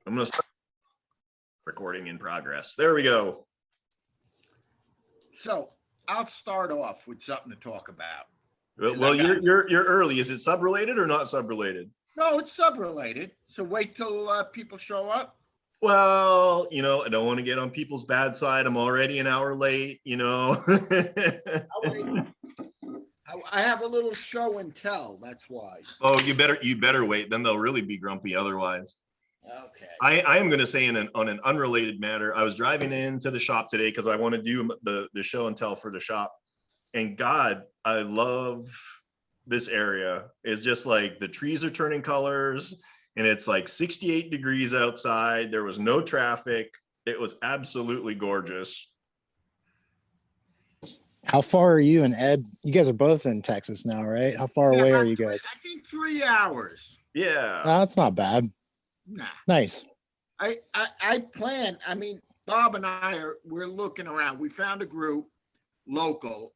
I'm gonna start recording in progress. There we go. So I'll start off with something to talk about. Well, you're early. Is it sub-related or not sub-related? No, it's sub-related. So wait till people show up. Well, you know, I don't want to get on people's bad side. I'm already an hour late, you know. I have a little show and tell. That's why. Oh, you better wait. Then they'll really be grumpy otherwise. Okay. I am going to say on an unrelated matter, I was driving into the shop today because I want to do the show and tell for the shop. And God, I love this area. It's just like the trees are turning colors and it's like 68 degrees outside. There was no traffic. It was absolutely gorgeous. How far are you and Ed? You guys are both in Texas now, right? How far away are you guys? I think 3 hours. Yeah. That's not bad. Nah. Nice. I plan. I mean, Bob and we're looking around. We found a group, local,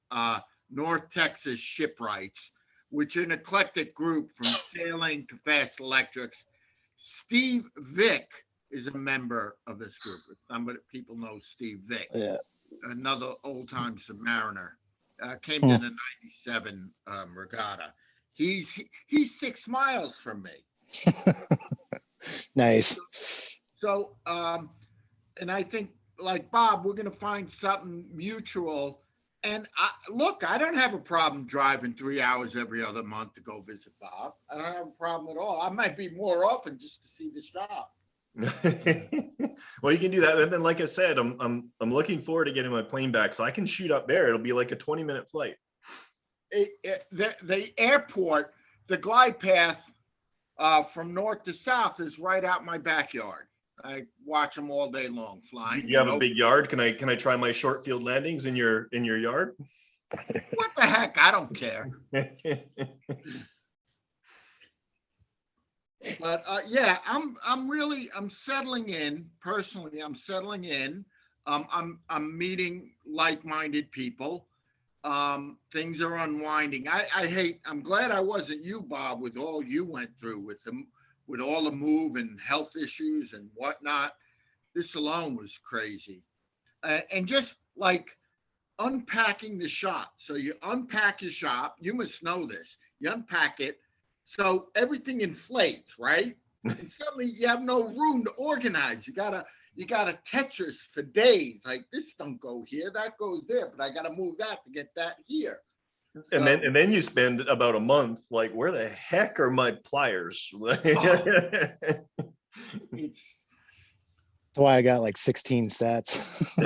North Texas Shipwrights, which is an eclectic group from sailing to fast electrics. Steve Vick is a member of this group. Somebody people know Steve Vick. Yeah. Another old-time submariner. Came to the 97 regatta. He's 6 miles from me. Nice. So, and I think, like Bob, we're going to find something mutual. And I don't have a problem driving 3 hours every other month to go visit Bob. I don't have a problem at all. I might be more often just to see the shop. Well, you can do that. And then, like I said, I'm looking forward to getting my plane back so I can shoot up there. It'll be like a 20-minute flight. The airport, the glide path from north to south is right out my backyard. I watch them all day long flying. You have a big yard. Can I try my short field landings in your yard? What the heck? I don't care. But yeah, I'm settling in personally. I'm settling in. I'm meeting like-minded people. Things are unwinding. I'm glad I wasn't you, Bob, with all you went through with all the move and health issues and whatnot. This alone was crazy. And just like unpacking the shop. So you unpack your shop. You must know this. You unpack it. So everything inflates, right? And suddenly you have no room to organize. You gotta Tetris for days. Like this don't go here, that goes there, but I gotta move that to get that here. And then you spend about a month like, where the heck are my pliers? That's why I got like 16 sets.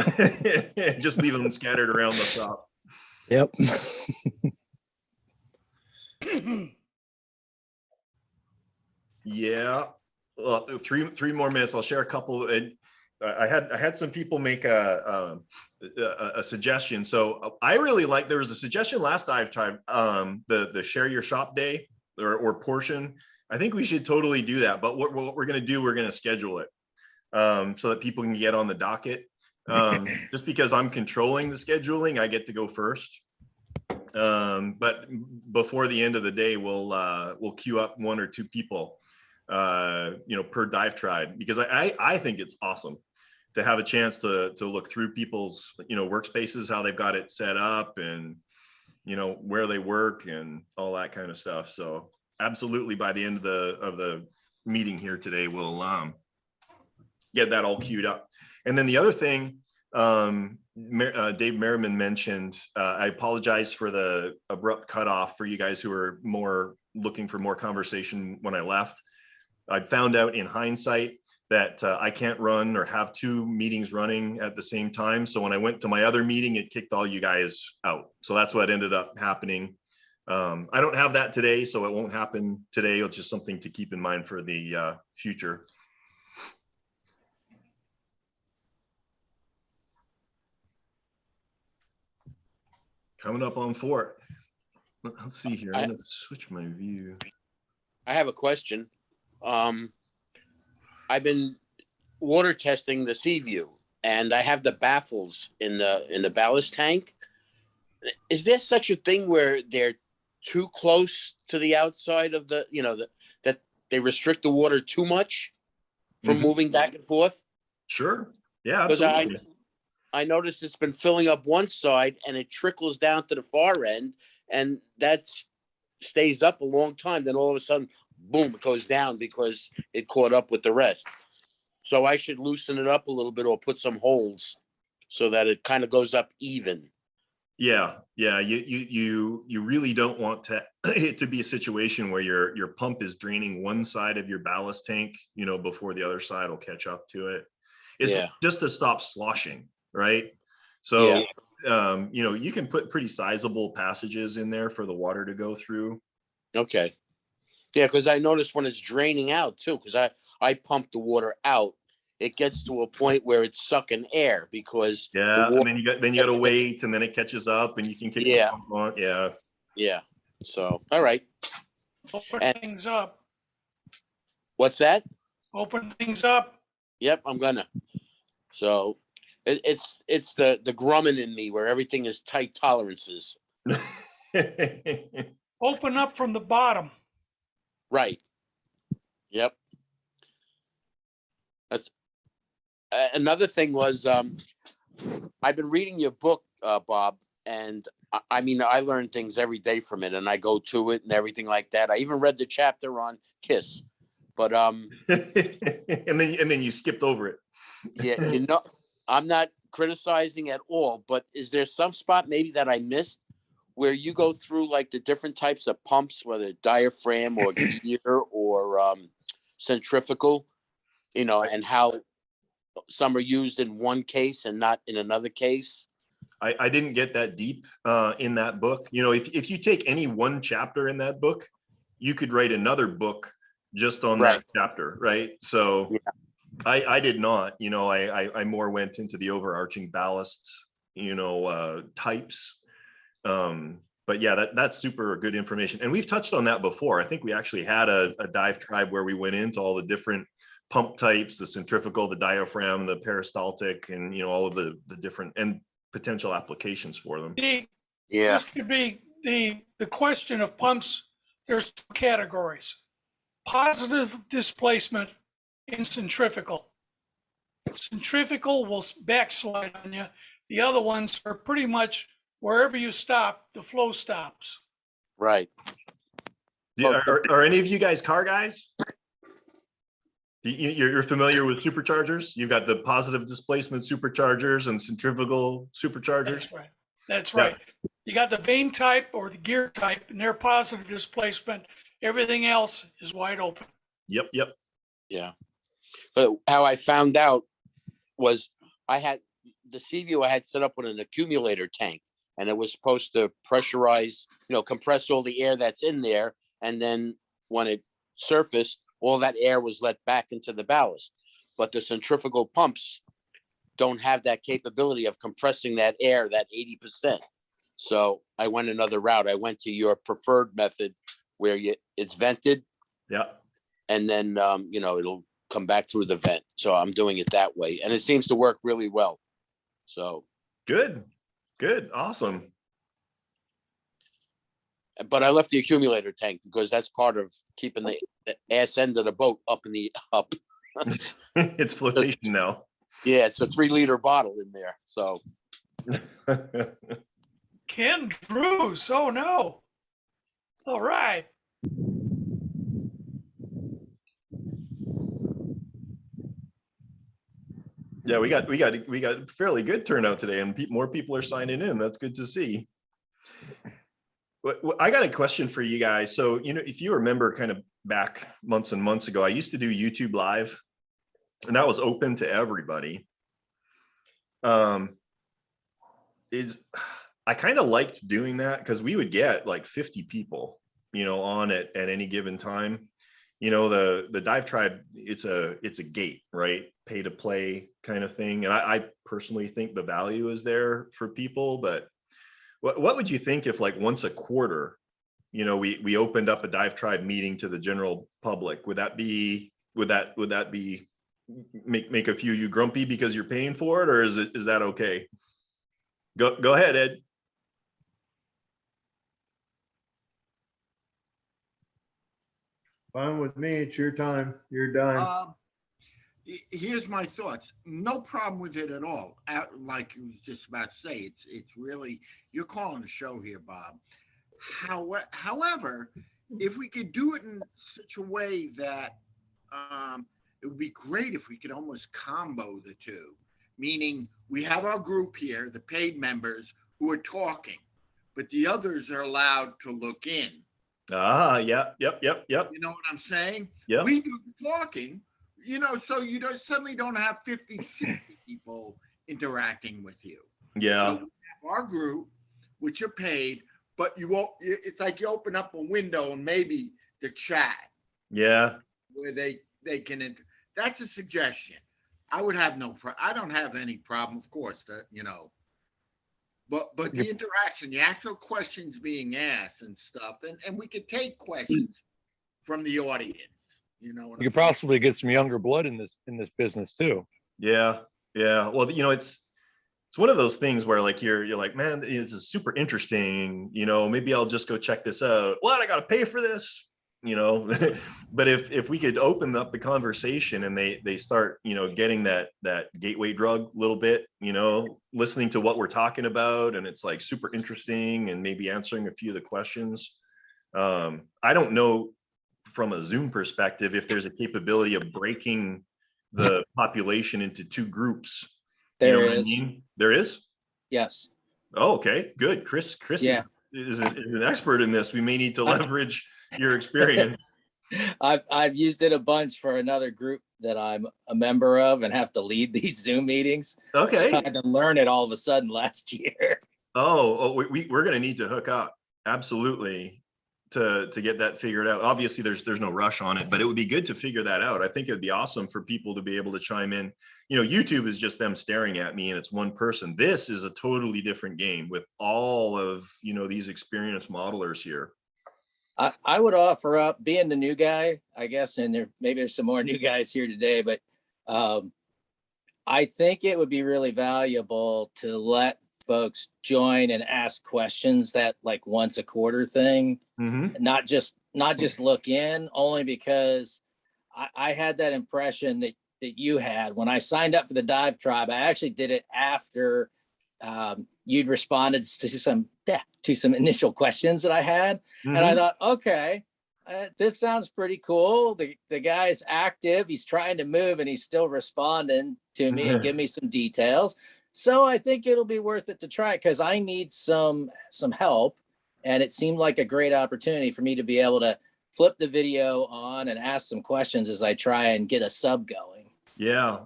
Just leave them scattered around the shop. Yep. Yeah. Well, three more minutes. I'll share a couple. I had some people make a suggestion. So I really like. There was a suggestion last DiveTribe, the share your shop day or portion. I think we should totally do that. But what we're going to do, we're going to schedule it so that people can get on the docket. Just because I'm controlling the scheduling, I get to go first. But before the end of the day, we'll queue up 1 or 2 people, per DiveTribe, because I think it's awesome to have a chance to look through people's, workspaces, how they've got it set up and, where they work and all that kind of stuff. So absolutely by the end of the meeting here today, we'll get that all queued up. And then the other thing, Dave Merriman mentioned, I apologize for the abrupt cutoff for you guys who are looking for more conversation when I left. I found out in hindsight that I can't run or have 2 meetings running at the same time. So when I went to my other meeting, it kicked all you guys out. So that's what ended up happening. I don't have that today, so it won't happen today. It's just something to keep in mind for the future. Coming up on 4. Let's see here. I'm going to switch my view. I have a question. I've been water testing the sea view, and I have the baffles in the ballast tank. Is there such a thing where they're too close to the outside of that they restrict the water too much? from Mhm. moving back and forth? Sure. Yeah, Because absolutely. I noticed it's been filling up one side and it trickles down to the far end, and that stays up a long time. Then all of a sudden, boom, it goes down because it caught up with the rest. So I should loosen it up a little bit or put some holes so that it kind of goes up even. Yeah, yeah. You really don't want to it to be a situation where your pump is draining one side of your ballast tank, before the other side will catch up to it. It's Yeah. just to stop sloshing, right? Yeah. So, you can put pretty sizable passages in there for the water to go through. Okay. Yeah, because I noticed when it's draining out too, because I pump the water out, it gets to a point where it's sucking air because the Yeah, and water. then you got to wait, and then it catches up, and you can kick the Yeah. pump on. Yeah. Yeah. So, all right. Open And things up. what's that? Open things up. Yep, I'm gonna. So, it's the Grumman in me where everything is tight tolerances. Open up from the bottom. Right. Yep. That's another thing was I've been reading your book, Bob, and I mean I learn things every day from it, and I go to it and everything like that. I even read the chapter on Kiss, but and then you skipped over it. yeah, I'm not criticizing at all, but is there some spot maybe that I missed where you go through like the different types of pumps, whether diaphragm or gear or centrifugal, and how some are used in one case and not in another case? I didn't get that deep in that book. If you take any one chapter in that book, you could write another book just on Right. that chapter, right? So Yeah. I did not. I more went into the overarching ballast, types. But yeah, that's super good information. And we've touched on that before. I think we actually had a DiveTribe where we went into all the different pump types, the centrifugal, the diaphragm, the peristaltic, and all of the different and potential applications for them. Yeah. This could be the question of pumps. There's two categories: positive displacement and centrifugal. Centrifugal will backslide on you. The other ones are pretty much wherever you stop, the flow stops. Right. Are any of you guys car guys? You're familiar with superchargers? You've got the positive displacement superchargers and centrifugal superchargers. That's right. That's right. Yeah. You got the vane type or the gear type, and they're positive displacement. Everything else is wide open. Yep. Yeah. But how I found out was I had the CVU I had set up with an accumulator tank, and it was supposed to pressurize, compress all the air that's in there. And then when it surfaced, all that air was let back into the ballast. But the centrifugal pumps don't have that capability of compressing that air, that 80%. So I went another route. I went to your preferred method where it's vented. Yeah. And then, it'll come back through the vent. So I'm doing it that way. And it seems to work really well. So. Good. Awesome. But I left the accumulator tank because that's part of keeping the ass end of the boat up. It's flotation now. Yeah, it's a 3-liter bottle in there. So. Ken Drews. Oh no. All right. Yeah, we got fairly good turnout today, and more people are signing in. That's good to see. I got a question for you guys. So, if you remember kind of back months and months ago, I used to do YouTube Live, and that was open to everybody. I kind of liked doing that because we would get like 50 people, on it at any given time. The DiveTribe, it's a gate, right? Pay to play kind of thing. And I personally think the value is there for people, but what would you think if like once a quarter, we opened up a DiveTribe meeting to the general public? Would that be make a few of you grumpy because you're paying for it, or is that okay? Go ahead, Ed. Fine with me. It's your time. You're done. Here's my thoughts. No problem with it at all. Like I was just about to say, it's really, you're calling a show here, Bob. However, if we could do it in such a way that it would be great if we could almost combo the two, meaning we have our group here, the paid members who are talking, but the others are allowed to look in. Ah, yep. You know what I'm saying? Yep. We do the talking, so you don't suddenly don't have 50, 60 people interacting with you. Yeah. So we have our group, which are paid, but you won't, it's like you open up a window and maybe the chat Yeah. where they can, that's a suggestion. I would have I don't have any problem, of course, but the interaction, the actual questions being asked and stuff, and we could take questions from the audience, You could possibly get some younger blood in this business too. Yeah. Well, it's one of those things where like you're like, man, this is super interesting. Maybe I'll just go check this out. What? I got to pay for this. But if we could open up the conversation and they start getting that gateway drug a little bit, listening to what we're talking about, and it's like super interesting, and maybe answering a few of the questions. I don't know from a Zoom perspective if there's a capability of breaking the population into two groups. There What I is. mean? There is. Yes. Oh, okay, good. Chris Yeah. is an expert in this. We may need to leverage your experience. I've used it a bunch for another group that I'm a member of and have to lead these Zoom meetings. Okay. So I had to learn it all of a sudden last year. We're going to need to hook up. Absolutely. To get that figured out. Obviously there's no rush on it, but it would be good to figure that out. I think it'd be awesome for people to be able to chime in. YouTube is just them staring at me and it's one person. This is a totally different game with all of, these experienced modelers here. I would offer up, being the new guy, I guess, and maybe there's some more new guys here today, but I think it would be really valuable to let folks join and ask questions, that like once a quarter thing, not just look in, only because I had that impression that you had when I signed up for the DiveTribe. I actually did it after you'd responded to some initial questions that I had. And I thought, okay, this sounds pretty cool. The guy's active, he's trying to move, and he's still responding to me and give me some details. So I think it'll be worth it to try, because I need some help. And it seemed like a great opportunity for me to be able to flip the video on and ask some questions as I try and get a sub going. Yeah.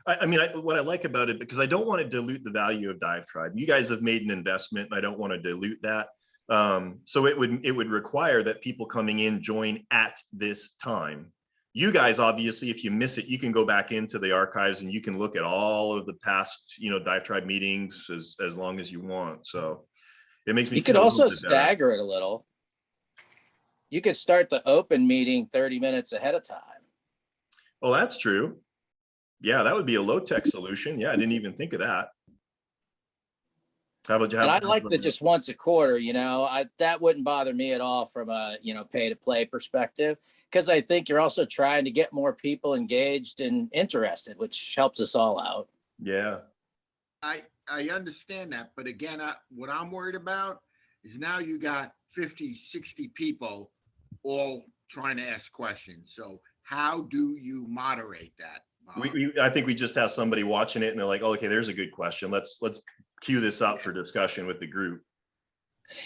I mean, what I like about it, because I don't want to dilute the value of DiveTribe. You guys have made an investment, and I don't want to dilute that. So it would require that people coming in join at this time. You guys, obviously, if you miss it, you can go back into the archives and you can look at all of the past, DiveTribe meetings as long as you want. So it makes me. You could also stagger it a little. You could start the open meeting 30 minutes ahead of time. Oh, that's true. Yeah, that would be a low-tech solution. Yeah, I didn't even think of that. How about you? And I'd like that just once a quarter, that wouldn't bother me at all from a, pay to play perspective, because I think you're also trying to get more people engaged and interested, which helps us all out. Yeah. I understand that, but again, what I'm worried about is now you got 50, 60 people all trying to ask questions. So how do you moderate that? I think we just have somebody watching it and they're like, oh, okay, there's a good question. Let's queue this up for discussion with the group.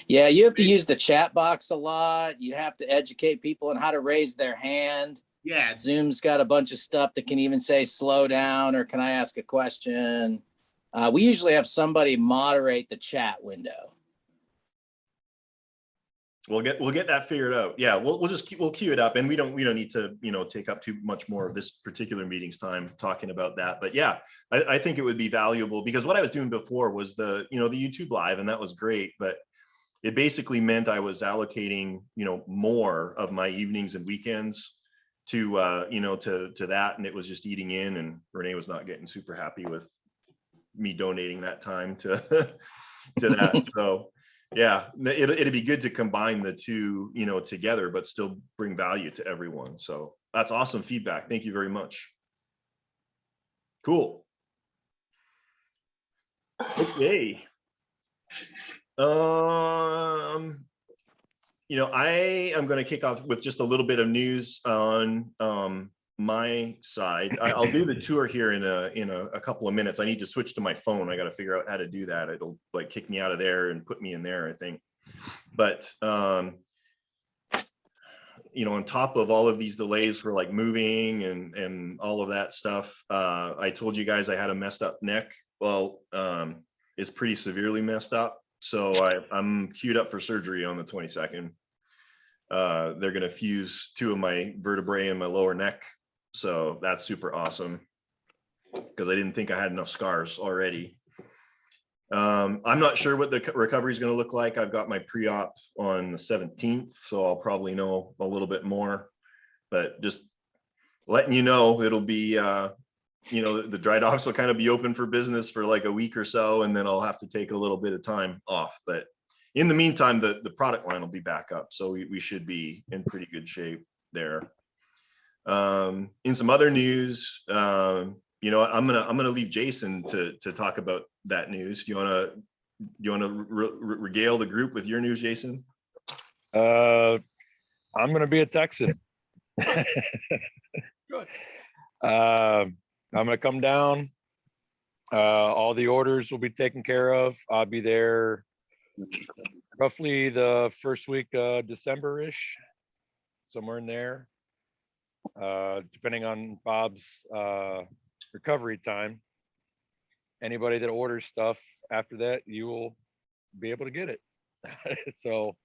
Yeah, you have to use the chat box a lot. You have to educate people on how to raise their hand. Yeah. Zoom's got a bunch of stuff that can even say slow down or can I ask a question? We usually have somebody moderate the chat window. We'll get that figured out. Yeah, we'll queue it up, and we don't need to take up too much more of this particular meeting's time talking about that. But yeah, I think it would be valuable, because what I was doing before was the YouTube live, and that was great, but it basically meant I was allocating more of my evenings and weekends to to that, and it was just eating in, and Renee was not getting super happy with me donating that time to to that. So yeah, it'd be good to combine the two, together, but still bring value to everyone. So that's awesome feedback. Thank you very much. Cool. Okay. You know, I am going to kick off with just a little bit of news on my side. I'll do the tour here in a couple of minutes. I need to switch to my phone. I got to figure out how to do that. It'll like kick me out of there and put me in there, I think. But you know, on top of all of these delays for like moving and all of that stuff, I told you guys I had a messed up neck. Well, it's pretty severely messed up. So I'm queued up for surgery on the 22nd. They're going to fuse 2 of my vertebrae in my lower neck. So that's super awesome because I didn't think I had enough scars already. I'm not sure what the recovery is going to look like. I've got my pre-op on the 17th, so I'll probably know a little bit more, but just letting you know, it'll be, you know, the dry docks will kind of be open for business for like a week or so, and then I'll have to take a little bit of time off. But in the meantime, the product line will be back up. So we should be in pretty good shape there. In some other news, you know, I'm gonna leave Jason to talk about that news. Do you wanna regale the group with your news, Jason? I'm gonna be a Texan. Good. I'm gonna come down. All the orders will be taken care of. I'll be there roughly the first week December-ish, somewhere in there. Depending on Bob's recovery time. Anybody that orders stuff after that, you will be able to get it. So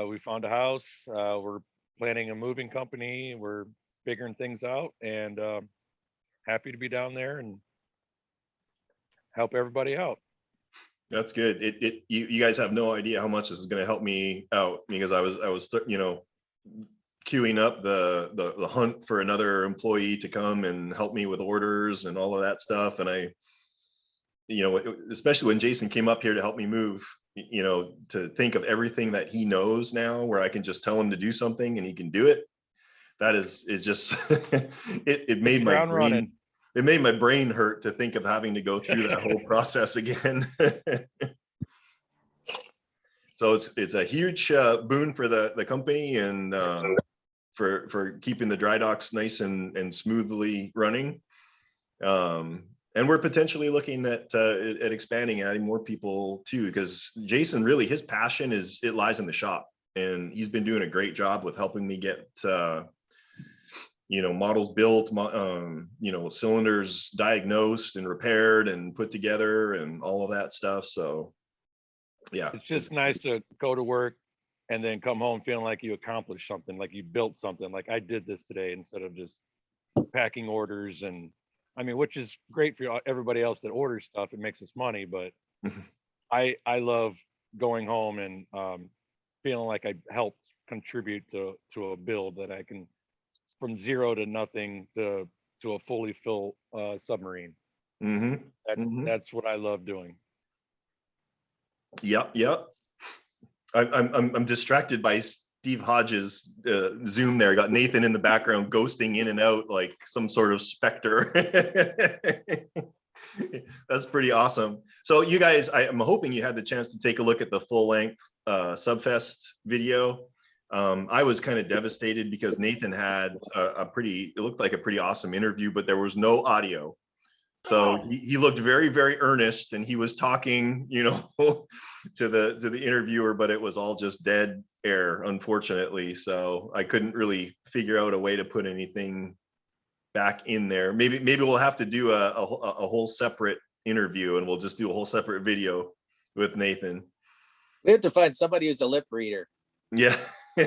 we found a house. We're planning a moving company. We're figuring things out, and happy to be down there and help everybody out. That's good. You guys have no idea how much this is going to help me out, because I was you know, queuing up the hunt for another employee to come and help me with orders and all of that stuff. And I, you know, especially when Jason came up here to help me move, you know, to think of everything that he knows now, where I can just tell him to do something and he can do it. That is just it made my brain running. It made my brain hurt to think of having to go through that whole process again. So it's a huge boon for the company, and for keeping the dry docks nice and smoothly running. And we're potentially looking at expanding, adding more people too, because Jason, really his passion lies in the shop, and he's been doing a great job with helping me get you know, models built, you know, cylinders diagnosed and repaired and put together and all of that stuff. So yeah, it's just nice to go to work and then come home feeling like you accomplished something, like you built something, like I did this today, instead of just packing orders. And I mean, which is great for everybody else that orders stuff. It makes us money, but I love going home and feeling like I helped contribute to a build that I can, from zero to nothing to a fully full submarine. That's what I love doing. Yep. I'm distracted by Steve Hodges' Zoom there. I got Nathan in the background ghosting in and out like some sort of specter. That's pretty awesome. So you guys, I'm hoping you had the chance to take a look at the full length Subfest video. I was kind of devastated because Nathan had it looked like a pretty awesome interview, but there was no audio. So he looked very, very earnest, and he was talking, you know, to the interviewer, but it was all just dead air, unfortunately. So I couldn't really figure out a way to put anything back in there. Maybe we'll have to do a whole separate interview, and we'll just do a whole separate video with Nathan. We have to find somebody who's a lip reader. Yeah,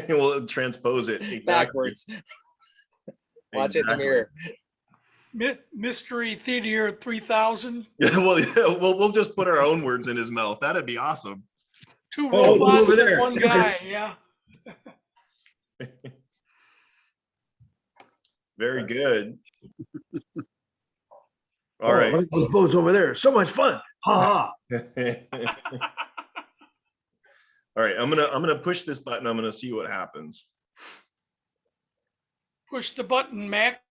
we'll transpose it exactly. Backwards. Watch it in the mirror. Mystery Theater 3000. Yeah, we'll just put our own words in his mouth. That'd be awesome. 2 robots and 1 guy. Yeah. Very good. All right. Look at those boats over there. So much fun. Ha ha. All right, I'm gonna push this button. I'm gonna see what happens. Push the button, Mac.